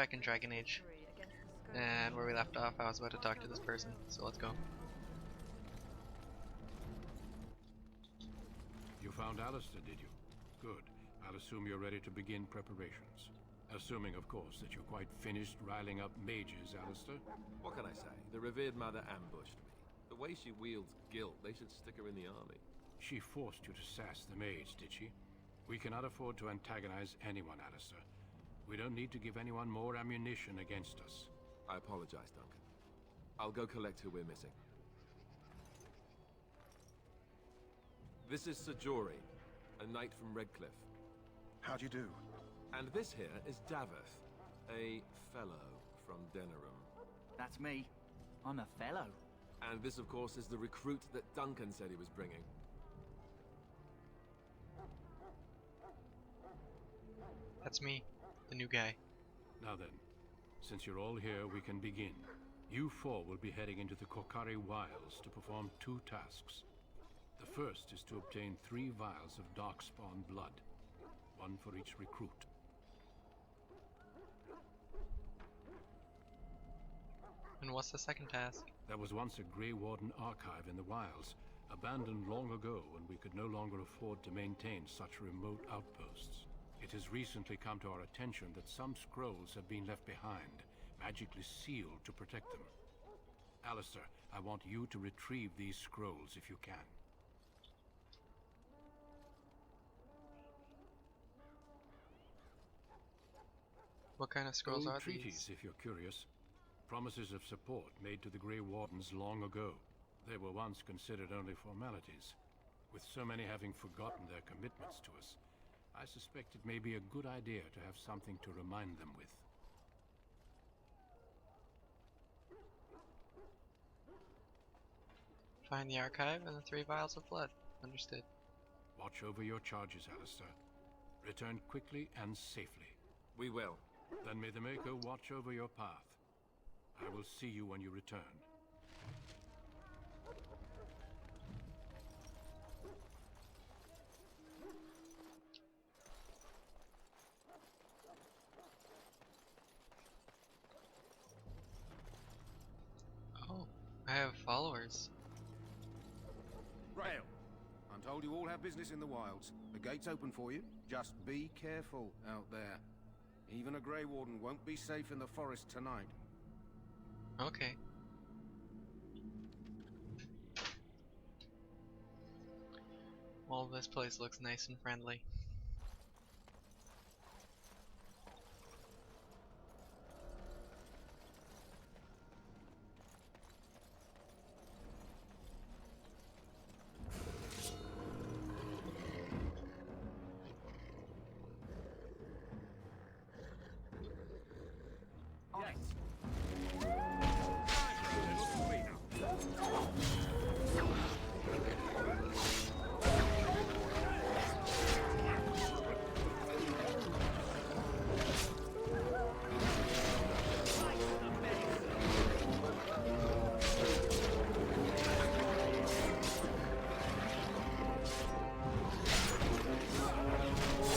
back in Dragon Age. And where we left off, I was about to talk to this person, so let's go. You found Alistair, did you? Good. I'll assume you're ready to begin preparations. Assuming, of course, that you're quite finished riling up mages, Alistair. What can I say? The revered mother ambushed me. The way she wields guilt, they should stick her in the army. She forced you to sass the mage, did she? We cannot afford to antagonize anyone, Alistair. We don't need to give anyone more ammunition against us. I apologize, Duncan. I'll go collect who we're missing. This is Sajori, a knight from Redcliffe. How'd you do? And this here is Daveth, a fellow from Denerim. That's me. I'm a fellow. And this, of course, is the recruit that Duncan said he was bringing. That's me, the new guy. Now then, since you're all here, we can begin. You four will be heading into the Kokari Wilds to perform 2 tasks. The first is to obtain 3 vials of Darkspawn blood, 1 for each recruit. And what's the second task? There was once a Grey Warden archive in the wilds, abandoned long ago when we could no longer afford to maintain such remote outposts. It has recently come to our attention that some scrolls have been left behind, magically sealed to protect them. Alistair, I want you to retrieve these scrolls if you can. What kind of scrolls Old are treaties, these? if you're curious. Promises of support made to the Grey Wardens long ago. They were once considered only formalities. With so many having forgotten their commitments to us, I suspect it may be a good idea to have something to remind them with. Find the archive and the 3 vials of blood. Understood. Watch over your charges, Alistair. Return quickly and safely. We will. Then may the Mako watch over your path. I will see you when you return. Oh, I have followers. Rail. I'm told you all have business in the wilds. The gate's open for you. Just be careful out there. Even a Grey Warden won't be safe in the forest tonight. Okay. Well, this place looks nice and friendly.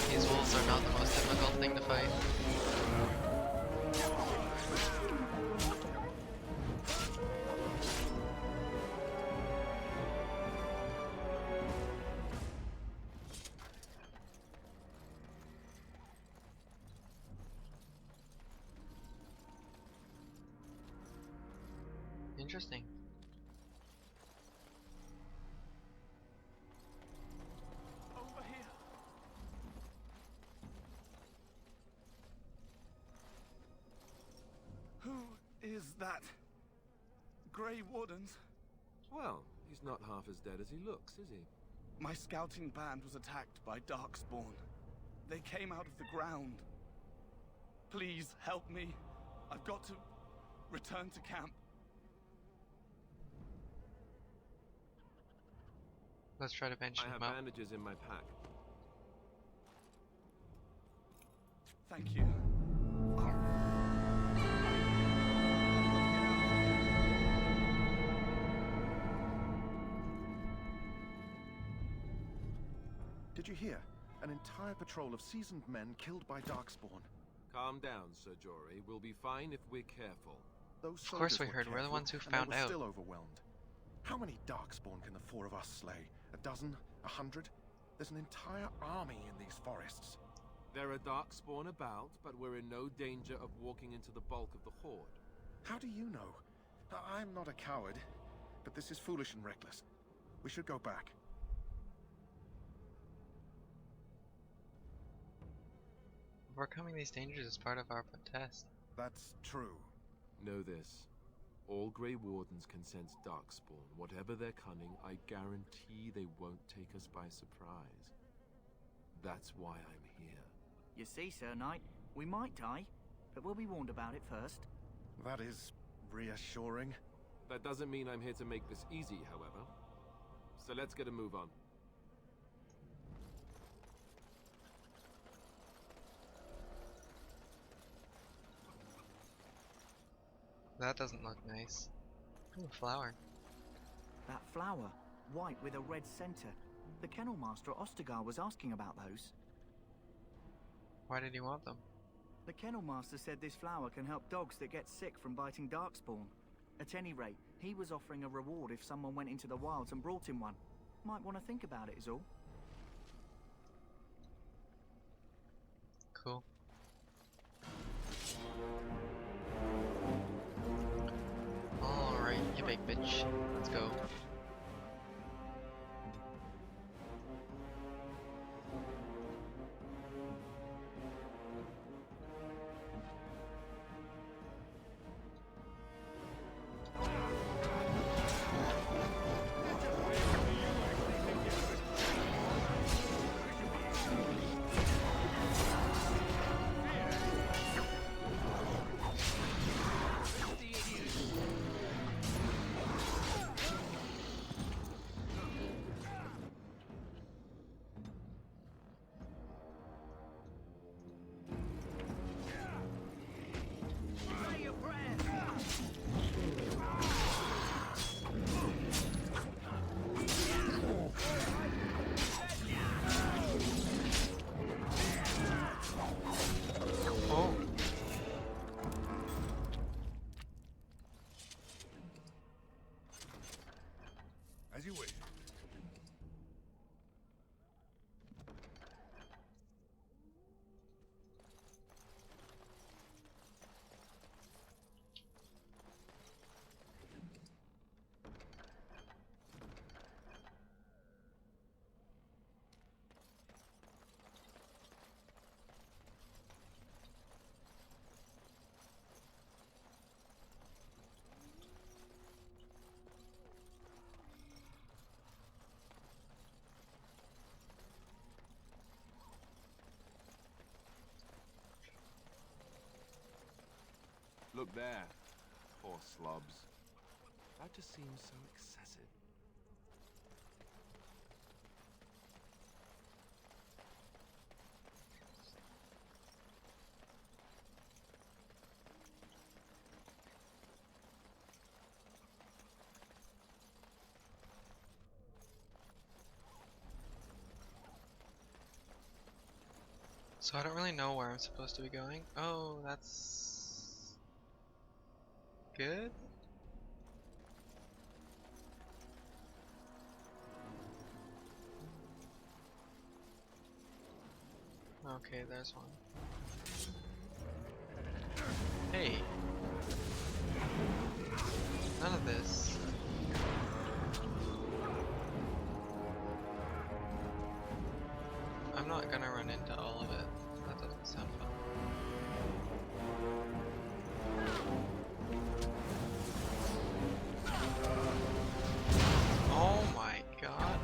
These wolves are not the most difficult thing to fight. Interesting. Over here. Who is that? Grey Wardens? Well, he's not half as dead as he looks, is he? My scouting band was attacked by Darkspawn. They came out of the ground. Please help me. I've got to return to camp. Let's try to bench I have him up. bandages in my pack. Thank you. Did you hear? An entire patrol of seasoned men killed by Darkspawn. Calm down, Sir Jory. We'll be fine if we're careful. Those Of course soldiers we were heard. We're the careful, ones who and they found were out. still overwhelmed. How many Darkspawn can the four of us slay? A dozen? 100? There's an entire army in these forests. There are Darkspawn about, but we're in no danger of walking into the bulk of the Horde. How do you know? I'm not a coward, but this is foolish and reckless. We should go back. Overcoming these dangers is part of our test. That's true. Know this. All Grey Wardens can sense Darkspawn. Whatever their cunning, I guarantee they won't take us by surprise. That's why I'm here. You see, Sir Knight, we might die, but we'll be warned about it first. That is reassuring. That doesn't mean I'm here to make this easy, however. So let's get a move on. That doesn't look nice. Ooh, a flower. That flower, white with a red center. The Kennel Master at Ostagar was asking about those. Why did he want them? The Kennel Master said this flower can help dogs that get sick from biting Darkspawn. At any rate, he was offering a reward if someone went into the wilds and brought him one. Might want to think about it is all. Cool. Alright, you big bitch. Let's go. Oh. As you wish. Look there. Poor slobs. That just seems so excessive. So I don't really know where I'm supposed to be going. Oh, that's good. Okay, there's one. Hey. None of this. I'm not gonna run into all of it. That doesn't sound fun. Oh my god.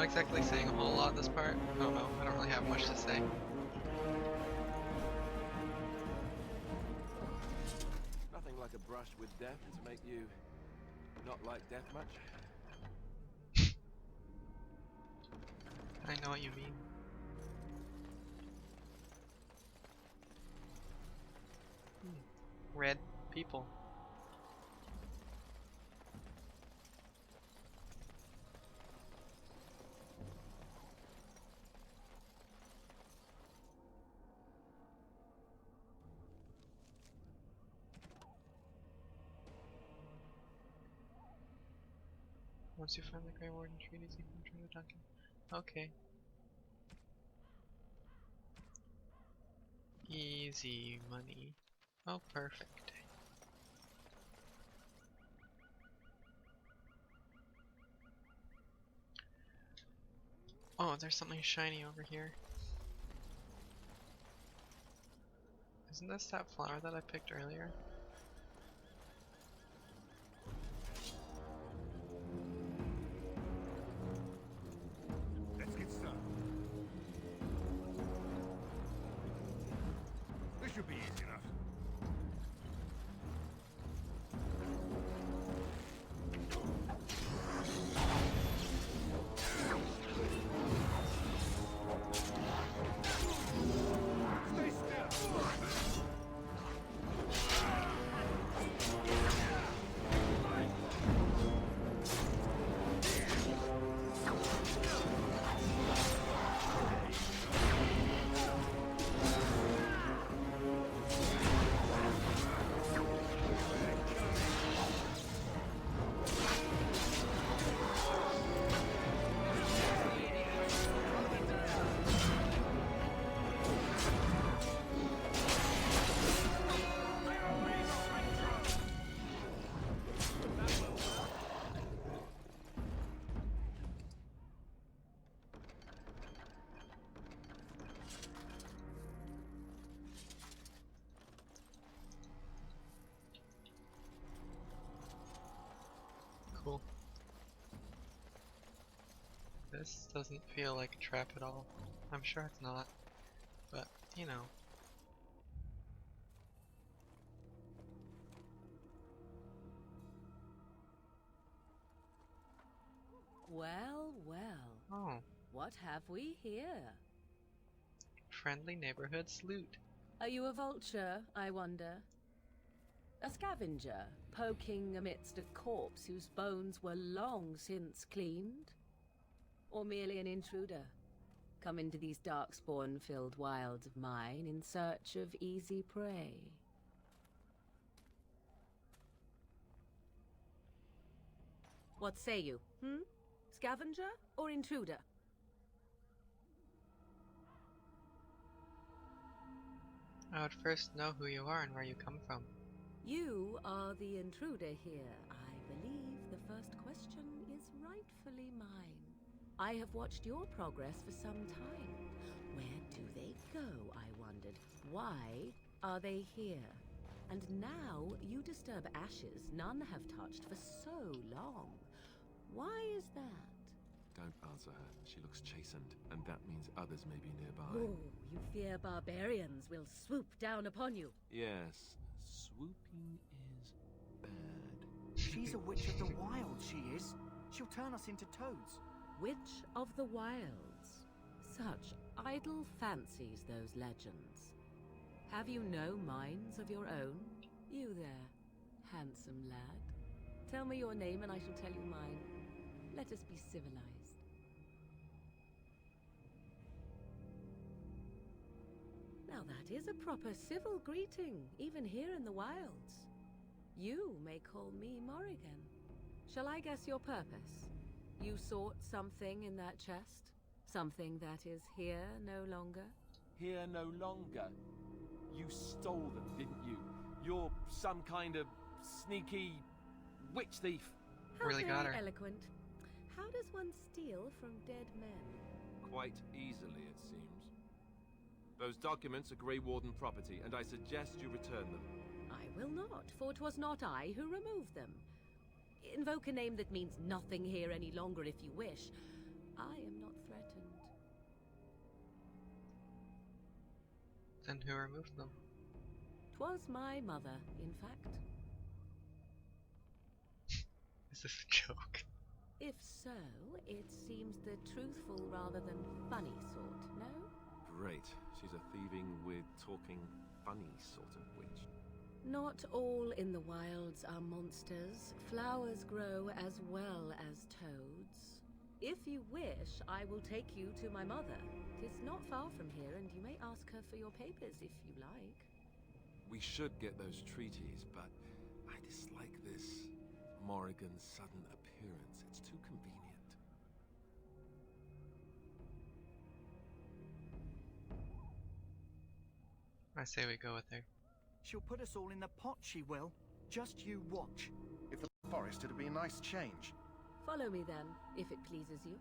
exactly saying a whole lot this part. Oh no, I don't really have much to say. Nothing like a brush with death to make you not like death much. I know what you mean. Red people. Once you find the Grey Warden treaties, you can return to Duncan. Okay. Easy money. Oh, perfect. Oh, there's something shiny over here. Isn't this that flower that I picked earlier? Let's get started. This should be easy enough. Stay still. Cool. This doesn't feel like a trap at all. I'm sure it's not, but you know. Well, well. Oh, What have we here? friendly neighborhood salute. Are you a vulture, I wonder? A scavenger, poking amidst a corpse whose bones were long since cleaned? Or merely an intruder, come into these darkspawn-filled wilds of mine in search of easy prey? What say you, Scavenger or intruder? I would first know who you are and where you come from. You are the intruder here. I believe the first question is rightfully mine. I have watched your progress for some time. Where do they go, I wondered. Why are they here? And now you disturb ashes none have touched for so long. Why is that? Don't answer her. She looks chastened, and that means others may be nearby. Oh, you fear barbarians will swoop down upon you. Yes, swooping is bad. She's a witch of the wild, she is. She'll turn us into toads. Witch of the Wilds. Such idle fancies, those legends. Have you no minds of your own? You there, handsome lad. Tell me your name and I shall tell you mine. Let us be civilized. Now that is a proper civil greeting, even here in the wilds. You may call me Morrigan. Shall I guess your purpose? You sought something in that chest? Something that is here no longer? Here no longer. You stole them, didn't you? You're some kind of sneaky witch thief. How Really got very her. eloquent. How does one steal from dead men? Quite easily, it seems. Those documents are Grey Warden property, and I suggest you return them. I will not, for 'twas not I who removed them. Invoke a name that means nothing here any longer if you wish. I am not threatened. Then who removed them? 'Twas my mother, in fact. Is this a joke? If so, it seems the truthful rather than funny sort, no? Great. She's a thieving, weird, talking, funny sort of witch. Not all in the wilds are monsters. Flowers grow as well as toads. If you wish, I will take you to my mother. 'Tis not far from here, and you may ask her for your papers if you like. We should get those treaties, but I dislike this Morrigan's sudden appearance. It's too convenient. I say we go with her. She'll put us all in the pot, she will. Just you watch. If the forest, it'd be a nice change. Follow me then, if it pleases you.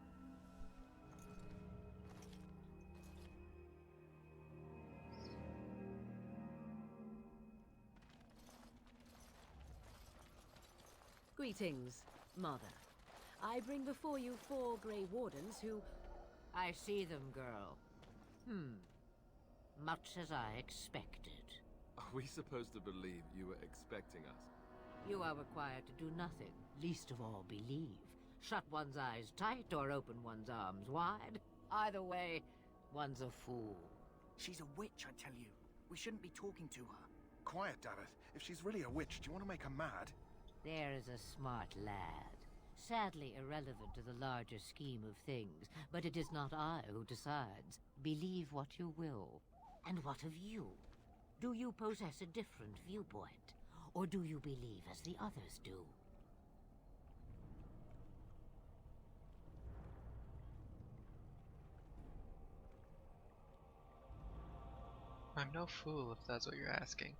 Greetings, Mother. I bring before you 4 Grey Wardens who... I see them, girl. Much as I expected. Are we supposed to believe you were expecting us? You are required to do nothing, least of all believe. Shut one's eyes tight or open one's arms wide. Either way, one's a fool. She's a witch, I tell you. We shouldn't be talking to her. Quiet, Davith. If she's really a witch, do you want to make her mad? There is a smart lad. Sadly irrelevant to the larger scheme of things, but it is not I who decides. Believe what you will. And what of you? Do you possess a different viewpoint? Or do you believe as the others do? I'm no fool if that's what you're asking.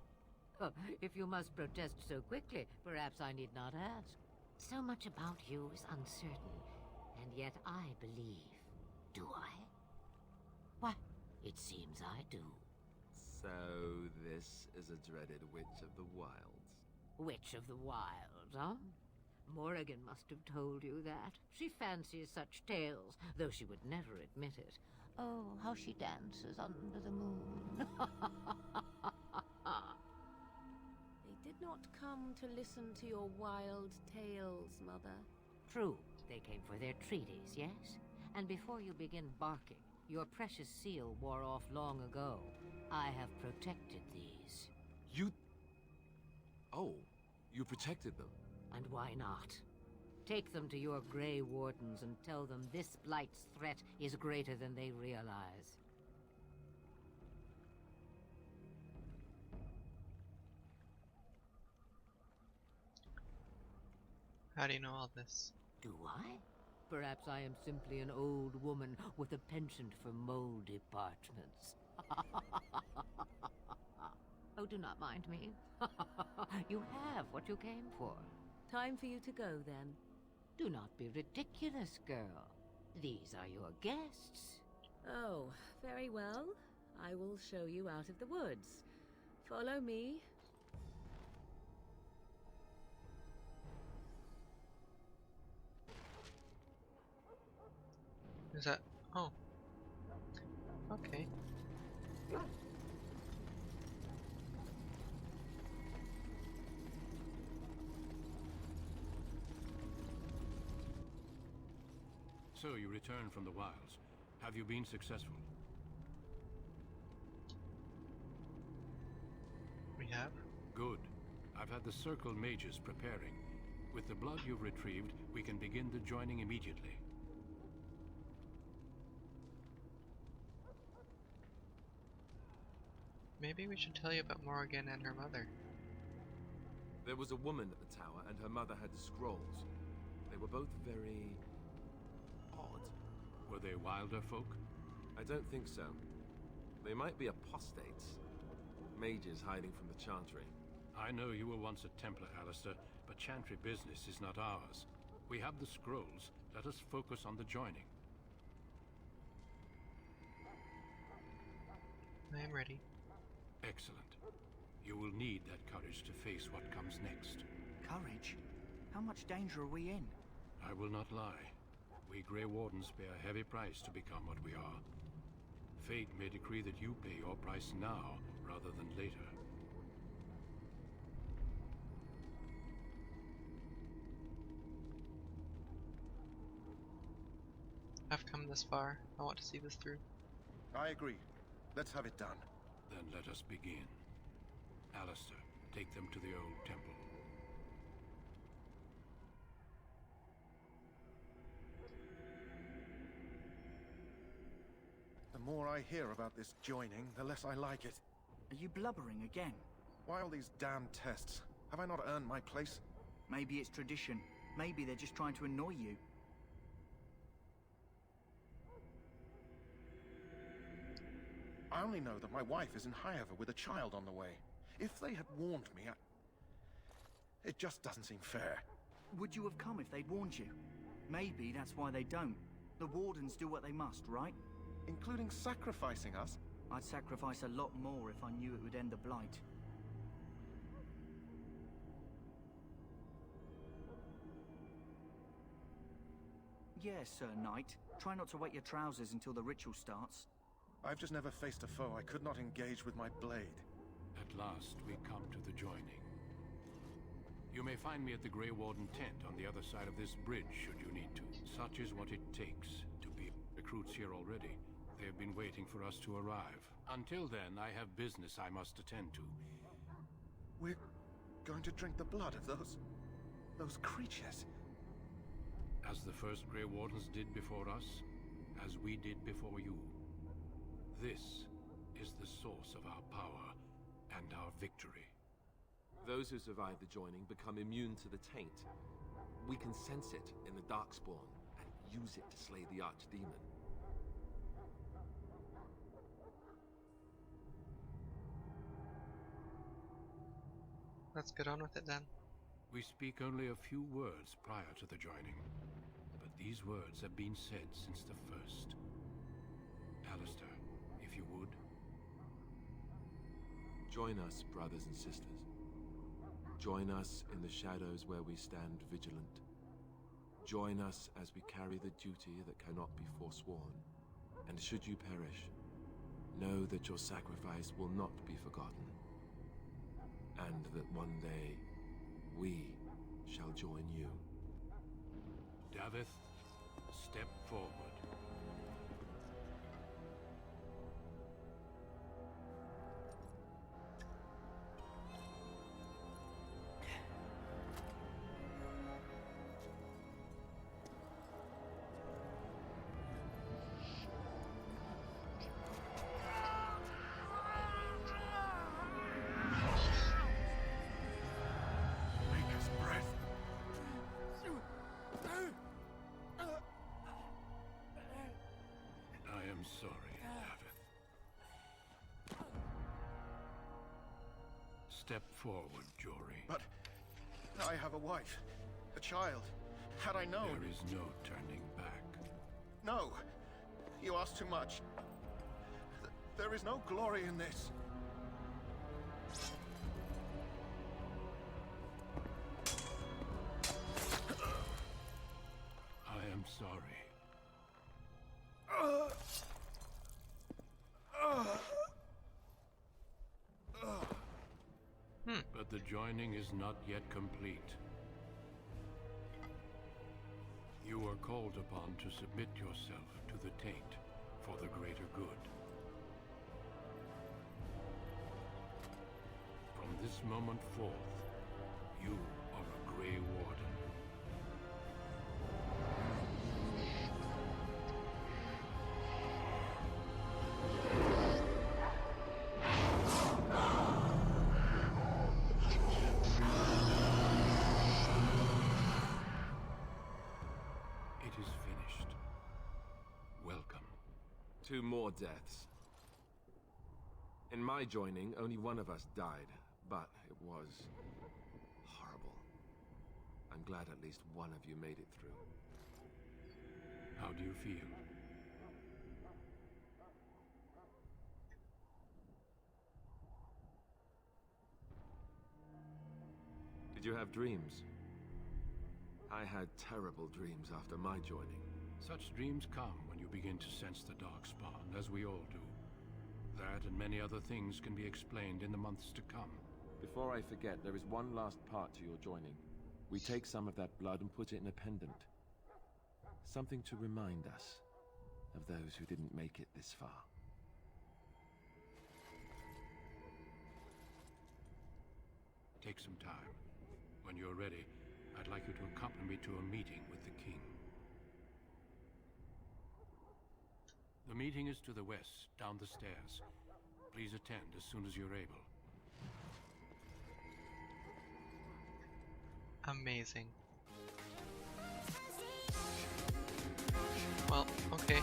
If you must protest so quickly, perhaps I need not ask. So much about you is uncertain, and yet I believe. Do I? Why, it seems I do. So, this is a dreaded Witch of the Wilds. Witch of the Wilds, huh? Morrigan must have told you that. She fancies such tales, though she would never admit it. Oh, how she dances under the moon. They did not come to listen to your wild tales, Mother. True, they came for their treaties, yes? And before you begin barking, your precious seal wore off long ago. I have protected these. You... Oh, you protected them. And why not? Take them to your Grey Wardens and tell them this Blight's threat is greater than they realize. How do you know all this? Do I? Perhaps I am simply an old woman with a penchant for moldy parchments. Oh, do not mind me. You have what you came for. Time for you to go, then. Do not be ridiculous, girl. These are your guests. Oh, very well. I will show you out of the woods. Follow me. Is that... Oh. Okay. So you returned from the wilds. Have you been successful? We have? Good. I've had the Circle mages preparing. With the blood you've retrieved, we can begin the joining immediately. Maybe we should tell you about Morrigan and her mother. There was a woman at the tower, and her mother had the scrolls. They were both very... odd. Were they wilder folk? I don't think so. They might be apostates. Mages hiding from the Chantry. I know you were once a Templar, Alistair, but Chantry business is not ours. We have the scrolls. Let us focus on the joining. I am ready. Excellent. You will need that courage to face what comes next. Courage? How much danger are we in? I will not lie. We Grey Wardens pay a heavy price to become what we are. Fate may decree that you pay your price now, rather than later. I've come this far. I want to see this through. I agree. Let's have it done. Then let us begin. Alistair, take them to the old temple. The more I hear about this joining, the less I like it. Are you blubbering again? Why all these damn tests? Have I not earned my place? Maybe it's tradition. Maybe they're just trying to annoy you. I only know that my wife is in Highover with a child on the way. If they had warned me, it just doesn't seem fair. Would you have come if they'd warned you? Maybe that's why they don't. The Wardens do what they must, right? Including sacrificing us? I'd sacrifice a lot more if I knew it would end the Blight. Yes, Sir Knight. Try not to wet your trousers until the ritual starts. I've just never faced a foe I could not engage with my blade. At last, we come to the joining. You may find me at the Grey Warden tent on the other side of this bridge, should you need to. Such is what it takes to be recruits here already. They have been waiting for us to arrive. Until then, I have business I must attend to. We're going to drink the blood of those creatures. As the first Grey Wardens did before us, as we did before you. This is the source of our power and our victory. Those who survive the joining become immune to the taint. We can sense it in the Darkspawn and use it to slay the Archdemon. Let's get on with it then. We speak only a few words prior to the joining, but these words have been said since the first. Alistair, if you would. Join us, brothers and sisters. Join us in the shadows where we stand vigilant. Join us as we carry the duty that cannot be forsworn. And should you perish, know that your sacrifice will not be forgotten. And that one day, we shall join you. Davith, step forward. Maker's breath. I am sorry, Davith. Step forward, Jory. But I have a wife, a child. Had I known... There is no turning back. No! You ask too much. There is no glory in this. I am sorry. But the joining is not yet complete. You are called upon to submit yourself to the taint for the greater good. From this moment forth, you are a Grey Warden. It is finished. Welcome. 2 more deaths. In my joining, only one of us died, but it was horrible. I'm glad at least one of you made it through. How do you feel? Did you have dreams? I had terrible dreams after my joining. Such dreams come when you begin to sense the Darkspawn, as we all do. That and many other things can be explained in the months to come. Before I forget, there is one last part to your joining. We take some of that blood and put it in a pendant. Something to remind us of those who didn't make it this far. Take some time. When you're ready, I'd like you to accompany me to a meeting with the king. The meeting is to the west, down the stairs. Please attend as soon as you're able. Amazing. Well, okay.